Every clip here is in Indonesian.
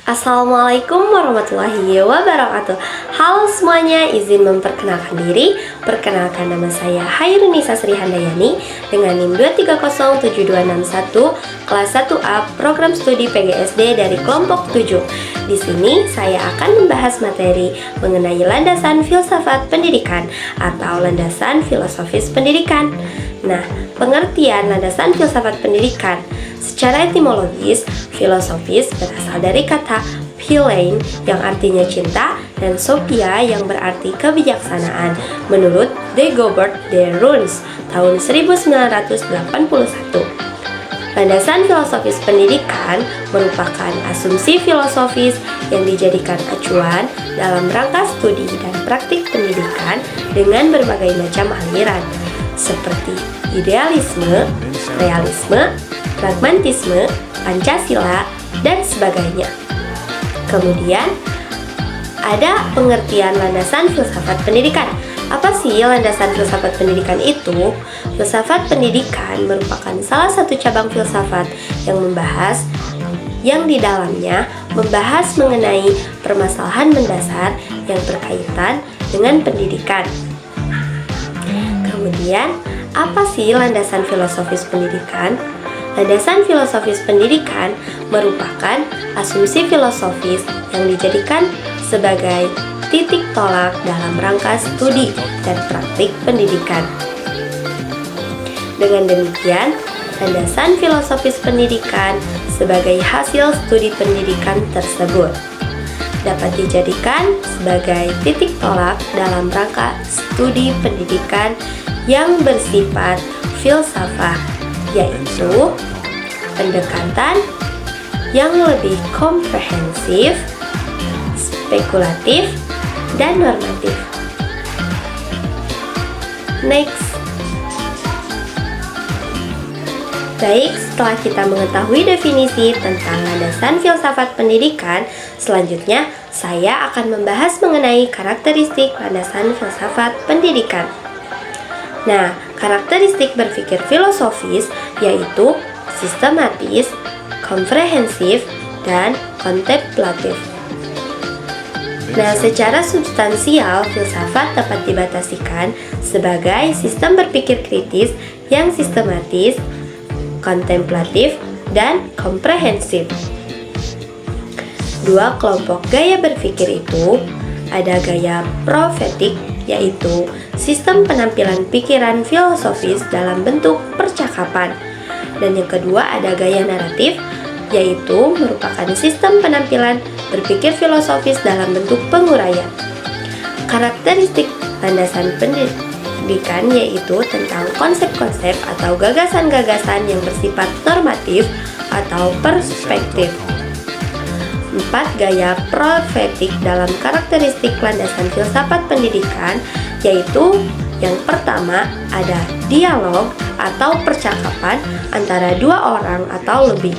Assalamualaikum warahmatullahi wabarakatuh. Halo semuanya, izin memperkenalkan diri. Perkenalkan, nama saya Hairunisa Sri Handayani dengan NIM 2307261 kelas 1A program studi PGSD dari kelompok 7. Di sini saya akan membahas materi mengenai landasan filsafat pendidikan atau landasan filosofis pendidikan. Nah, pengertian landasan filsafat pendidikan secara etimologis, filosofis berasal dari kata philein yang artinya cinta dan sophia yang berarti kebijaksanaan menurut Dagobert de Runs tahun 1981. Landasan filosofis pendidikan merupakan asumsi filosofis yang dijadikan acuan dalam rangka studi dan praktik pendidikan dengan berbagai macam aliran seperti idealisme, realisme, pragmatisme, Pancasila, dan sebagainya. Kemudian, ada pengertian landasan filsafat pendidikan. Apa sih landasan filsafat pendidikan itu? Filsafat pendidikan merupakan salah satu cabang filsafat yang di dalamnya membahas mengenai permasalahan mendasar yang berkaitan dengan pendidikan. Kemudian, apa sih landasan filosofis pendidikan? Landasan filosofis pendidikan merupakan asumsi filosofis yang dijadikan sebagai titik tolak dalam rangka studi dan praktik pendidikan. Dengan demikian, landasan filosofis pendidikan sebagai hasil studi pendidikan tersebut dapat dijadikan sebagai titik tolak dalam rangka studi pendidikan yang bersifat filsafat, yaitu pendekatan yang lebih komprehensif, spekulatif, dan normatif. Next. Baik, setelah kita mengetahui definisi tentang landasan filsafat pendidikan, selanjutnya saya akan membahas mengenai karakteristik landasan filsafat pendidikan. Nah, karakteristik berpikir filosofis yaitu sistematis, komprehensif, dan kontemplatif. Nah, secara substansial, filsafat dapat dibatasikan sebagai sistem berpikir kritis yang sistematis, kontemplatif, dan komprehensif. Dua kelompok gaya berpikir itu ada gaya profetik, yaitu sistem penampilan pikiran filosofis dalam bentuk percakapan. Dan yang kedua ada gaya naratif, yaitu merupakan sistem penampilan berpikir filosofis dalam bentuk penguraian. Karakteristik landasan pendidikan yaitu tentang konsep-konsep atau gagasan-gagasan yang bersifat normatif atau perspektif. 4 gaya profetik dalam karakteristik landasan filsafat pendidikan yaitu yang pertama ada dialog atau percakapan antara dua orang atau lebih.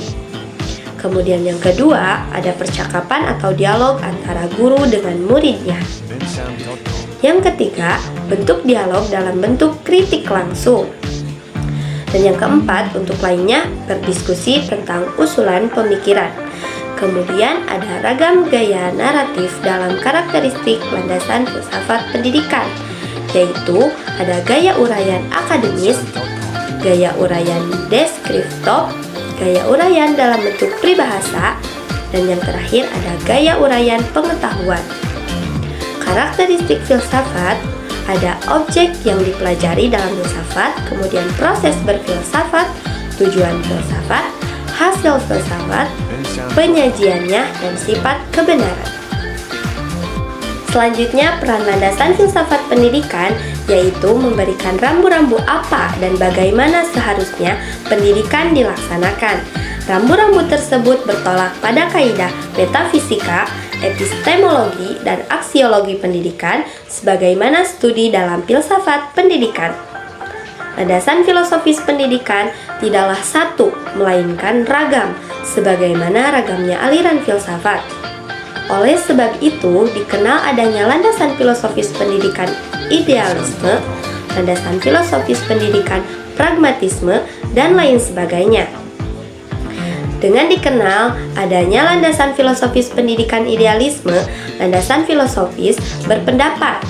Kemudian yang kedua ada percakapan atau dialog antara guru dengan muridnya. Yang ketiga, bentuk dialog dalam bentuk kritik langsung. Dan yang keempat, untuk lainnya berdiskusi tentang usulan pemikiran. Kemudian ada ragam gaya naratif dalam karakteristik landasan filsafat pendidikan, yaitu ada gaya uraian akademis, gaya uraian deskriptif, gaya uraian dalam bentuk pribahasa, dan yang terakhir ada gaya uraian pengetahuan. Karakteristik filsafat ada objek yang dipelajari dalam filsafat, kemudian proses berfilsafat, tujuan filsafat, hasil filsafat, penyajiannya, dan sifat kebenaran. Selanjutnya, peran landasan filsafat pendidikan yaitu memberikan rambu-rambu apa dan bagaimana seharusnya pendidikan dilaksanakan. Rambu-rambu tersebut bertolak pada kaidah metafisika, epistemologi, dan aksiologi pendidikan sebagaimana studi dalam filsafat pendidikan. Landasan filosofis pendidikan tidaklah satu, melainkan ragam, sebagaimana ragamnya aliran filsafat. Oleh sebab itu, dikenal adanya landasan filosofis pendidikan idealisme, landasan filosofis pendidikan pragmatisme, dan lain sebagainya. Dengan dikenal adanya landasan filosofis pendidikan idealisme, landasan filosofis berpendapat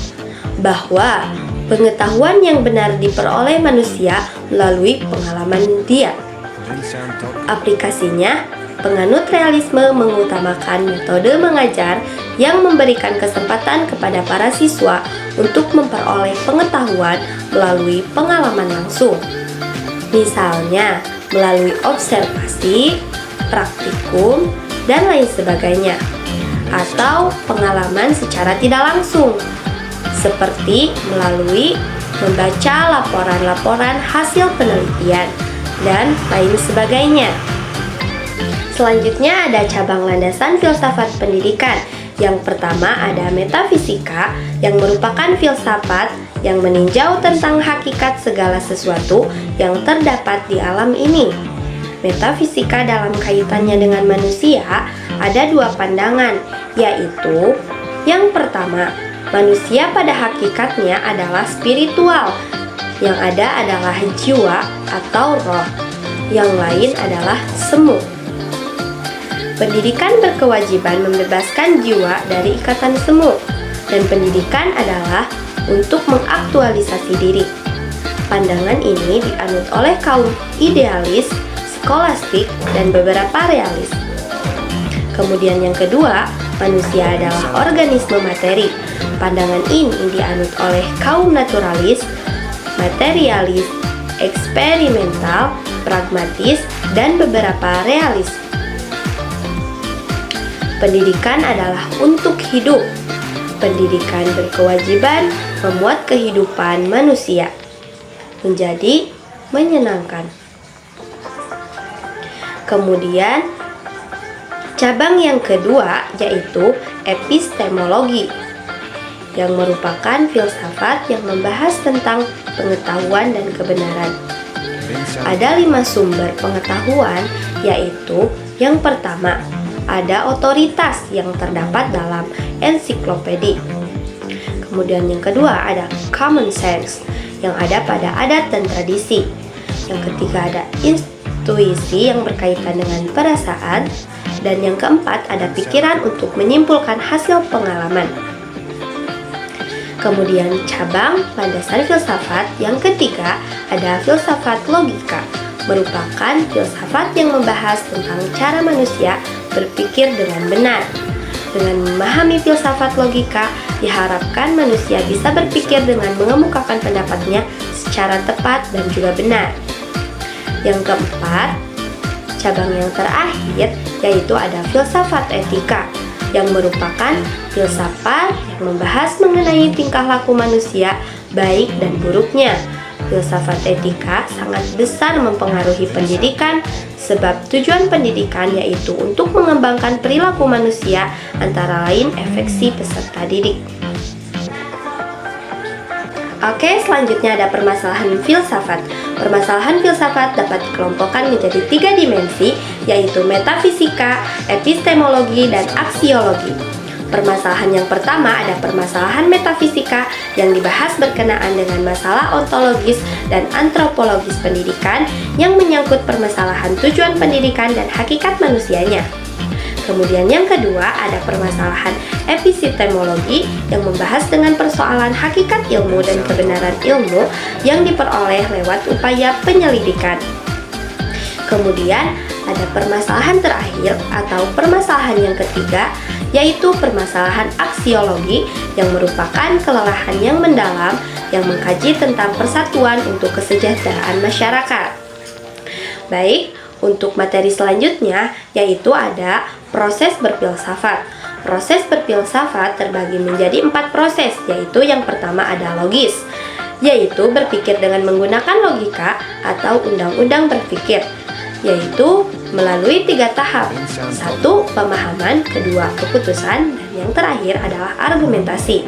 bahwa pengetahuan yang benar diperoleh manusia melalui pengalaman dia. Aplikasinya, penganut realisme mengutamakan metode mengajar yang memberikan kesempatan kepada para siswa untuk memperoleh pengetahuan melalui pengalaman langsung. Misalnya, melalui observasi, praktikum, dan lain sebagainya. Atau pengalaman secara tidak langsung, seperti melalui membaca laporan-laporan hasil penelitian dan lain sebagainya. Selanjutnya ada cabang landasan filsafat pendidikan. Yang pertama ada metafisika, yang merupakan filsafat yang meninjau tentang hakikat segala sesuatu yang terdapat di alam ini. Metafisika dalam kaitannya dengan manusia ada dua pandangan, yaitu yang pertama, manusia pada hakikatnya adalah spiritual, yang ada adalah jiwa atau roh, yang lain adalah semu. Pendidikan berkewajiban membebaskan jiwa dari ikatan semu, dan pendidikan adalah untuk mengaktualisasi diri. Pandangan ini dianut oleh kaum idealis, skolastik, dan beberapa realis. Kemudian yang kedua, manusia adalah organisme materi. Pandangan ini dianut oleh kaum naturalis, materialis, eksperimental, pragmatis, dan beberapa realis. Pendidikan adalah untuk hidup. Pendidikan berkewajiban memuat kehidupan manusia menjadi menyenangkan. Kemudian, cabang yang kedua yaitu epistemologi, yang merupakan filsafat yang membahas tentang pengetahuan dan kebenaran. Ada 5 sumber pengetahuan, yaitu yang pertama, ada otoritas yang terdapat dalam ensiklopedi. Kemudian yang kedua ada common sense yang ada pada adat dan tradisi. Yang ketiga ada intuisi yang berkaitan dengan perasaan. Dan yang keempat ada pikiran untuk menyimpulkan hasil pengalaman. Kemudian cabang landasan filsafat yang ketiga ada filsafat logika, merupakan filsafat yang membahas tentang cara manusia berpikir dengan benar. Dengan memahami filsafat logika, diharapkan manusia bisa berpikir dengan mengemukakan pendapatnya secara tepat dan juga benar. Yang keempat, cabang yang terakhir yaitu ada filsafat etika, yang merupakan filsafat yang membahas mengenai tingkah laku manusia, baik dan buruknya. Filsafat etika sangat besar mempengaruhi pendidikan, sebab tujuan pendidikan yaitu untuk mengembangkan perilaku manusia, antara lain efeksi peserta didik. Oke, selanjutnya ada permasalahan filsafat. Permasalahan filsafat dapat dikelompokkan menjadi 3 dimensi, yaitu metafisika, epistemologi, dan aksiologi. Permasalahan yang pertama ada permasalahan metafisika yang dibahas berkenaan dengan masalah ontologis dan antropologis pendidikan yang menyangkut permasalahan tujuan pendidikan dan hakikat manusianya. Kemudian yang kedua ada permasalahan epistemologi yang membahas dengan persoalan hakikat ilmu dan kebenaran ilmu yang diperoleh lewat upaya penyelidikan. Kemudian ada permasalahan terakhir atau permasalahan yang ketiga, yaitu permasalahan aksiologi yang merupakan kelelahan yang mendalam yang mengkaji tentang persatuan untuk kesejahteraan masyarakat. Baik, untuk materi selanjutnya yaitu ada proses berfilsafat. Proses berfilsafat terbagi menjadi 4 proses, yaitu yang pertama ada logis, yaitu berpikir dengan menggunakan logika atau undang-undang berpikir, yaitu melalui 3 tahap. 1. Pemahaman, kedua keputusan, dan yang terakhir adalah argumentasi.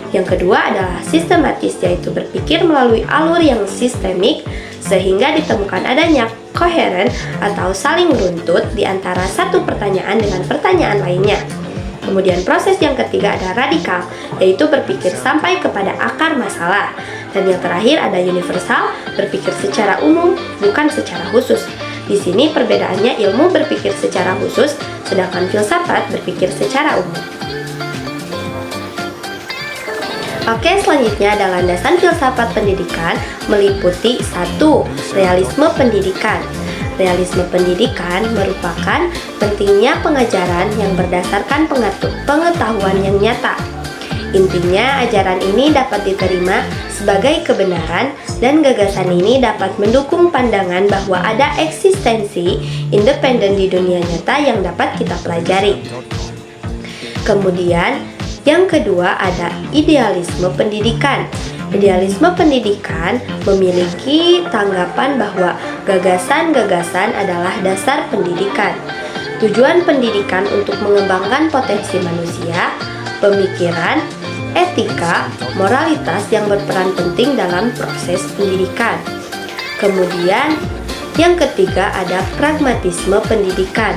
Yang kedua adalah sistematis, yaitu berpikir melalui alur yang sistemik sehingga ditemukan adanya koheren atau saling runtut di antara satu pertanyaan dengan pertanyaan lainnya. Kemudian proses yang ketiga ada radikal, yaitu berpikir sampai kepada akar masalah. Dan yang terakhir ada universal, berpikir secara umum bukan secara khusus. Di sini perbedaannya ilmu berpikir secara khusus, sedangkan filsafat berpikir secara umum. Oke, selanjutnya ada landasan filsafat pendidikan meliputi 1. Realisme pendidikan. Realisme pendidikan merupakan pentingnya pengajaran yang berdasarkan pengetahuan yang nyata. Intinya, ajaran ini dapat diterima sebagai kebenaran dan gagasan ini dapat mendukung pandangan bahwa ada eksistensi independen di dunia nyata yang dapat kita pelajari. Kemudian, yang kedua ada idealisme pendidikan. Idealisme pendidikan memiliki tanggapan bahwa gagasan-gagasan adalah dasar pendidikan. Tujuan pendidikan untuk mengembangkan potensi manusia, pemikiran, etika, moralitas yang berperan penting dalam proses pendidikan. Kemudian, yang ketiga ada pragmatisme pendidikan.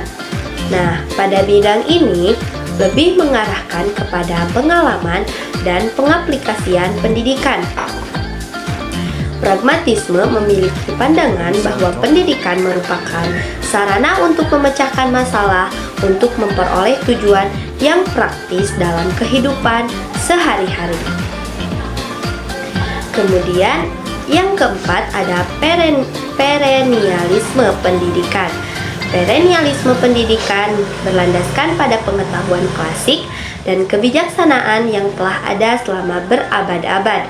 Nah, pada bidang ini lebih mengarahkan kepada pengalaman dan pengaplikasian pendidikan. Pragmatisme memiliki pandangan bahwa pendidikan merupakan sarana untuk memecahkan masalah untuk memperoleh tujuan yang praktis dalam kehidupan sehari-hari. Kemudian yang keempat ada perennialisme pendidikan. Perennialisme pendidikan berlandaskan pada pengetahuan klasik dan kebijaksanaan yang telah ada selama berabad-abad.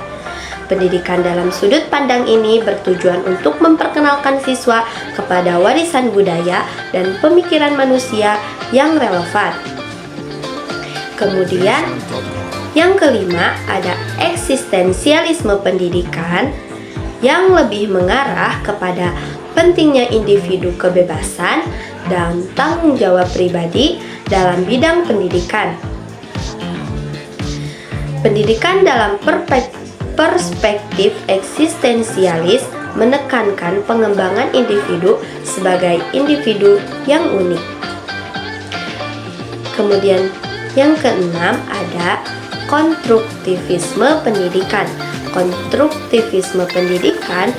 Pendidikan dalam sudut pandang ini bertujuan untuk memperkenalkan siswa kepada warisan budaya dan pemikiran manusia yang relevan. Kemudian, yang kelima ada eksistensialisme pendidikan yang lebih mengarah kepada pentingnya individu kebebasan dan tanggung jawab pribadi dalam bidang pendidikan. Pendidikan dalam perspektif eksistensialis menekankan pengembangan individu sebagai individu yang unik. Kemudian yang keenam ada konstruktivisme pendidikan. Konstruktivisme pendidikan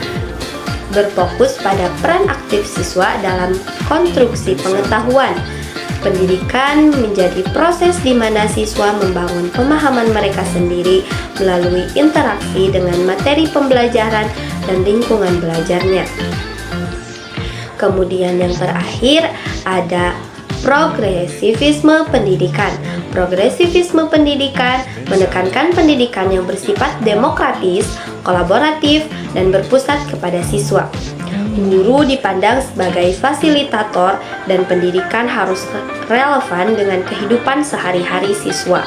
berfokus pada peran aktif siswa dalam konstruksi pengetahuan. Pendidikan menjadi proses di mana siswa membangun pemahaman mereka sendiri melalui interaksi dengan materi pembelajaran dan lingkungan belajarnya. Kemudian yang terakhir ada progresivisme pendidikan. Progresivisme pendidikan menekankan pendidikan yang bersifat demokratis, kolaboratif, dan berpusat kepada siswa. Guru dipandang sebagai fasilitator dan pendidikan harus relevan dengan kehidupan sehari-hari siswa.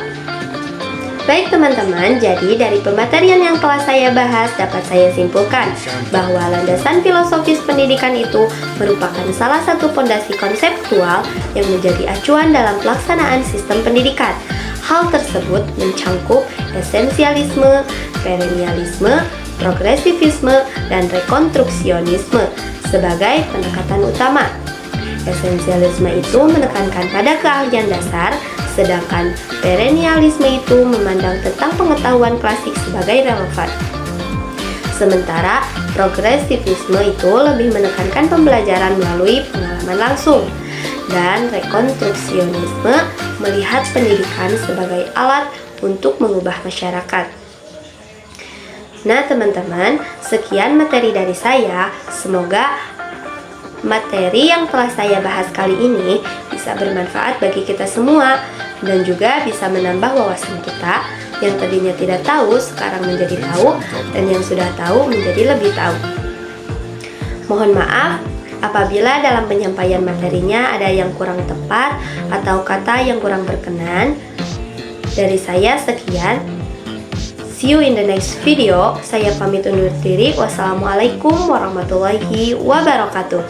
Baik teman-teman, jadi dari pematerian yang telah saya bahas dapat saya simpulkan bahwa landasan filosofis pendidikan itu merupakan salah satu fondasi konseptual yang menjadi acuan dalam pelaksanaan sistem pendidikan. Hal tersebut mencangkup esensialisme, perennialisme, progresivisme, dan rekonstruksionisme sebagai pendekatan utama. Esensialisme itu menekankan pada keahlian dasar, sedangkan perennialisme itu memandang tentang pengetahuan klasik sebagai relevan. Sementara progresivisme itu lebih menekankan pembelajaran melalui pengalaman langsung, dan rekonstruksionisme melihat pendidikan sebagai alat untuk mengubah masyarakat. Nah teman-teman, sekian materi dari saya. Semoga materi yang telah saya bahas kali ini bisa bermanfaat bagi kita semua dan juga bisa menambah wawasan kita yang tadinya tidak tahu sekarang menjadi tahu dan yang sudah tahu menjadi lebih tahu. Mohon maaf apabila dalam penyampaian materinya ada yang kurang tepat atau kata yang kurang berkenan. Dari saya sekian. See you in the next video. Saya pamit undur diri. Wassalamualaikum warahmatullahi wabarakatuh.